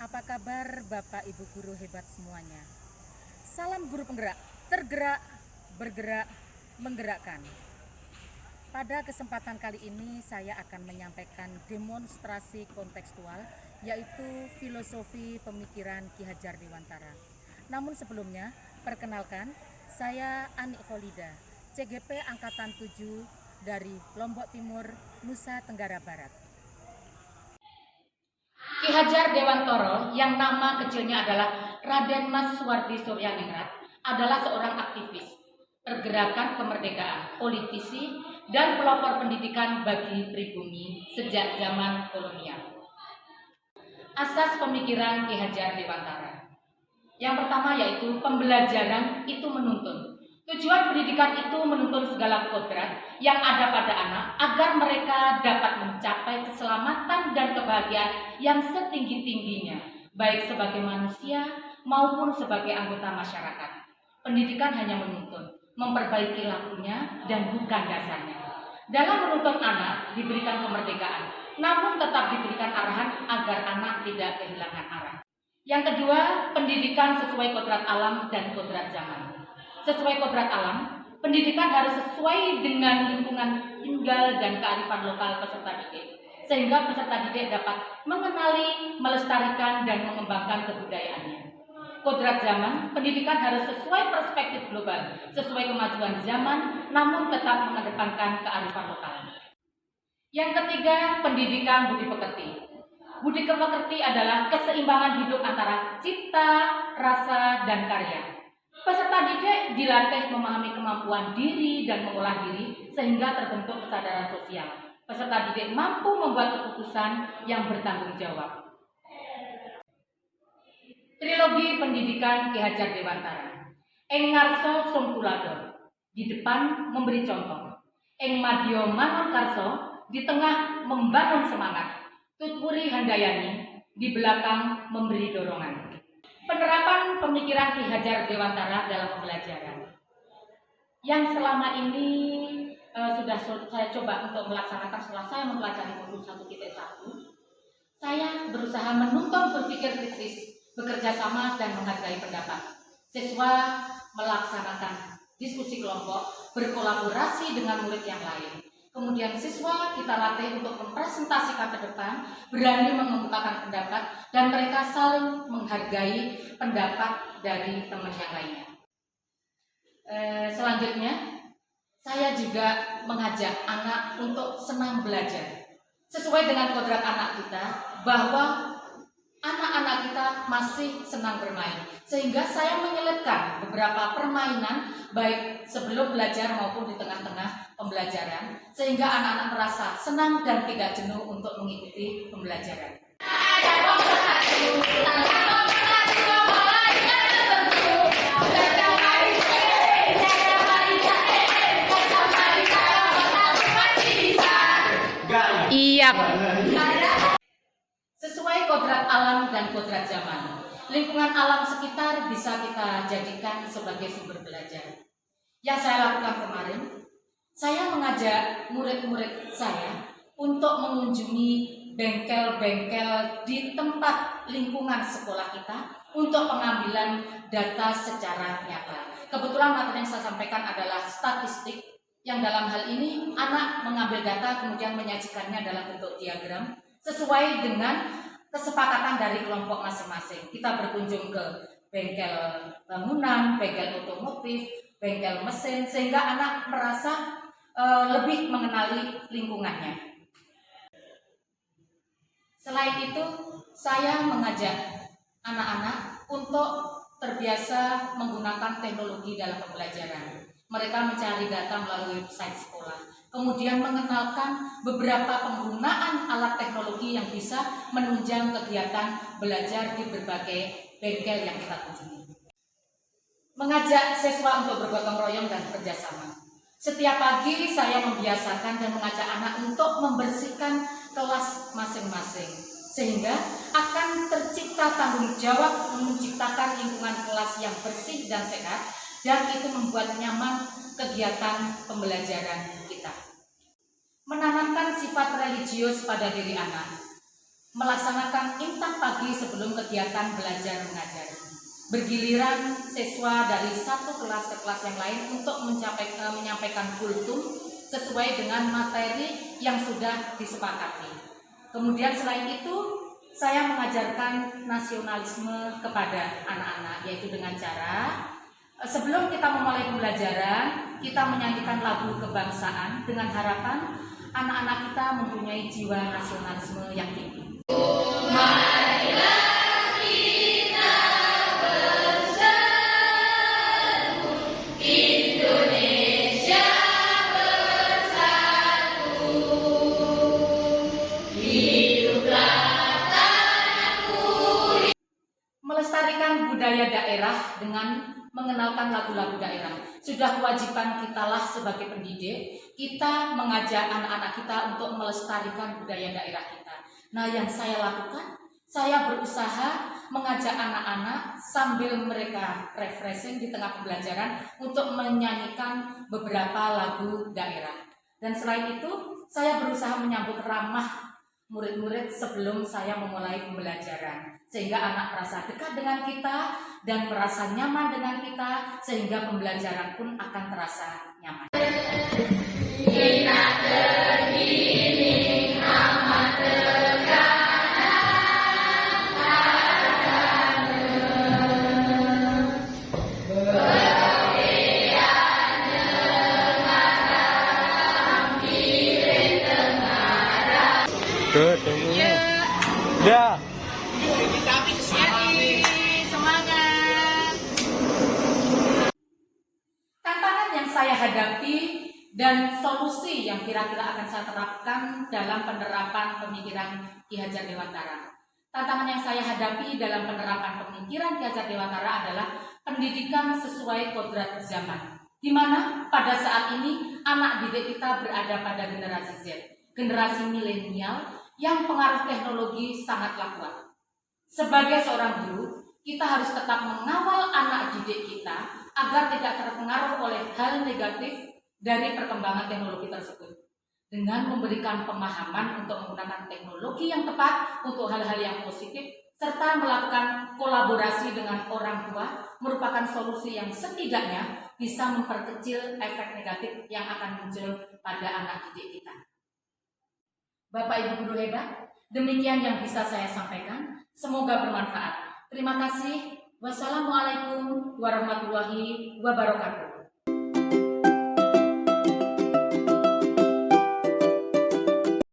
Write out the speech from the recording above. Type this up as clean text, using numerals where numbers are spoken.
Apa kabar Bapak Ibu guru hebat semuanya? Salam guru penggerak, tergerak, bergerak, menggerakkan. Pada kesempatan kali ini saya akan menyampaikan demonstrasi kontekstual, yaitu filosofi pemikiran Ki Hajar Dewantara. Namun sebelumnya, perkenalkan, saya Ani Kholida, CGP Angkatan 7 dari Lombok Timur, Nusa Tenggara Barat. Ki Hajar Dewantara yang nama kecilnya adalah Raden Mas Suwardi Suryaningrat adalah seorang aktivis pergerakan kemerdekaan, politisi, dan pelopor pendidikan bagi pribumi sejak zaman kolonial. Asas pemikiran Ki Hajar Dewantara. Yang pertama yaitu pembelajaran itu menuntun. Tujuan pendidikan itu menuntun segala kodrat yang ada pada anak agar mereka dapat mencapai keselamatan dan kebahagiaan yang setinggi-tingginya, baik sebagai manusia maupun sebagai anggota masyarakat. Pendidikan hanya menuntun, memperbaiki lakunya dan bukan dasarnya. Dalam menuntun anak diberikan kemerdekaan, namun tetap diberikan arahan agar anak tidak kehilangan arah. Yang kedua, pendidikan sesuai kodrat alam dan kodrat zaman. Sesuai kodrat alam, pendidikan harus sesuai dengan lingkungan tinggal dan kearifan lokal peserta didik, sehingga peserta didik dapat mengenali, melestarikan, dan mengembangkan kebudayaannya. Kodrat zaman, pendidikan harus sesuai perspektif global, sesuai kemajuan zaman, namun tetap mengedepankan kearifan lokal. Yang ketiga, pendidikan budi pekerti. Budi pekerti adalah keseimbangan hidup antara cipta, rasa, dan karya. Peserta didik dilatih memahami kemampuan diri dan mengolah diri sehingga terbentuk kesadaran sosial. Peserta didik mampu membuat keputusan yang bertanggung jawab. Trilogi pendidikan Ki Hajar Dewantara. Ing ngarsa sungkulado, di depan memberi contoh. Ing madya mangun karso, di tengah membangun semangat. Tutpuri handayani, di belakang memberi dorongan. Penerapan pemikiran Ki Hajar Dewantara dalam pembelajaran yang selama ini sudah saya coba untuk melaksanakan setelah saya mempelajari modul 1.1. Saya berusaha menuntun berpikir kritis, bekerja sama dan menghargai pendapat. Siswa melaksanakan diskusi kelompok, berkolaborasi dengan murid yang lain. Kemudian siswa kita latih untuk mempresentasikan ke depan, berani mengemukakan pendapat, dan mereka saling menghargai pendapat dari teman yang lainnya. Selanjutnya, saya juga mengajak anak untuk senang belajar. Sesuai dengan kodrat anak kita, bahwa anak-anak kita masih senang bermain. Sehingga saya menyelipkan beberapa permainan, baik sebelum belajar maupun di tengah-tengah pembelajaran, sehingga anak-anak merasa senang dan tidak jenuh untuk mengikuti pembelajaran. Iya. Sesuai kodrat alam dan kodrat zaman, lingkungan alam sekitar bisa kita jadikan sebagai sumber belajar. Yang saya lakukan kemarin, saya mengajak murid-murid saya untuk mengunjungi bengkel-bengkel di tempat lingkungan sekolah kita untuk pengambilan data secara nyata. Kebetulan materi yang saya sampaikan adalah statistik, yang dalam hal ini anak mengambil data kemudian menyajikannya dalam bentuk diagram sesuai dengan kesepakatan dari kelompok masing-masing. Kita berkunjung ke bengkel bangunan, bengkel otomotif, bengkel mesin, sehingga anak merasa lebih mengenali lingkungannya. Selain itu, saya mengajak anak-anak untuk terbiasa menggunakan teknologi dalam pembelajaran. Mereka mencari data melalui website sekolah, kemudian mengenalkan beberapa penggunaan alat teknologi yang bisa menunjang kegiatan belajar di berbagai bengkel yang kita kunjungi. Mengajak siswa untuk bergotong royong dan kerjasama. Setiap pagi saya membiasakan dan mengajak anak untuk membersihkan kelas masing-masing, sehingga akan tercipta tanggung jawab menciptakan lingkungan kelas yang bersih dan sehat, dan itu membuat nyaman kegiatan pembelajaran kita. Menanamkan sifat religius pada diri anak. melaksanakan intan pagi sebelum kegiatan belajar mengajar. Bergiliran siswa dari satu kelas ke kelas yang lain untuk menyampaikan kultum sesuai dengan materi yang sudah disepakati. Kemudian selain itu, saya mengajarkan nasionalisme kepada anak-anak, yaitu dengan cara sebelum kita memulai pembelajaran, kita menyanyikan lagu kebangsaan dengan harapan anak-anak kita mempunyai jiwa nasionalisme yang tinggi. Marilah kita bersatu, Indonesia bersatu, hiduplah tanahku. Melestarikan budaya daerah dengan mengenalkan lagu-lagu daerah. Sudah kewajiban kitalah sebagai pendidik, kita mengajak anak-anak kita untuk melestarikan budaya daerah kita. Nah, yang saya lakukan, saya berusaha mengajak anak-anak sambil mereka refreshing di tengah pembelajaran untuk menyanyikan beberapa lagu daerah. Dan selain itu, saya berusaha menyambut ramah murid-murid sebelum saya memulai pembelajaran, sehingga anak merasa dekat dengan kita dan merasa nyaman dengan kita, sehingga pembelajaran pun akan terasa nyaman. Kita tergiling amat tekanan berlebihan dengarkan piring dengarkan. Ya. Semangat. Tantangan yang saya hadapi dan solusi yang kira-kira akan saya terapkan dalam penerapan pemikiran Ki Hajar Dewantara. Tantangan yang saya hadapi dalam penerapan pemikiran Ki Hajar Dewantara adalah pendidikan sesuai kodrat zaman, di mana pada saat ini anak didik kita berada pada generasi Z, generasi milenial yang pengaruh teknologi sangatlah kuat. Sebagai seorang guru, kita harus tetap mengawal anak didik kita agar tidak terpengaruh oleh hal negatif dari perkembangan teknologi tersebut, dengan memberikan pemahaman untuk menggunakan teknologi yang tepat untuk hal-hal yang positif, serta melakukan kolaborasi dengan orang tua merupakan solusi yang setidaknya bisa memperkecil efek negatif yang akan muncul pada anak didik kita. Bapak Ibu guru hebat, demikian yang bisa saya sampaikan. Semoga bermanfaat. Terima kasih. Wassalamualaikum warahmatullahi wabarakatuh.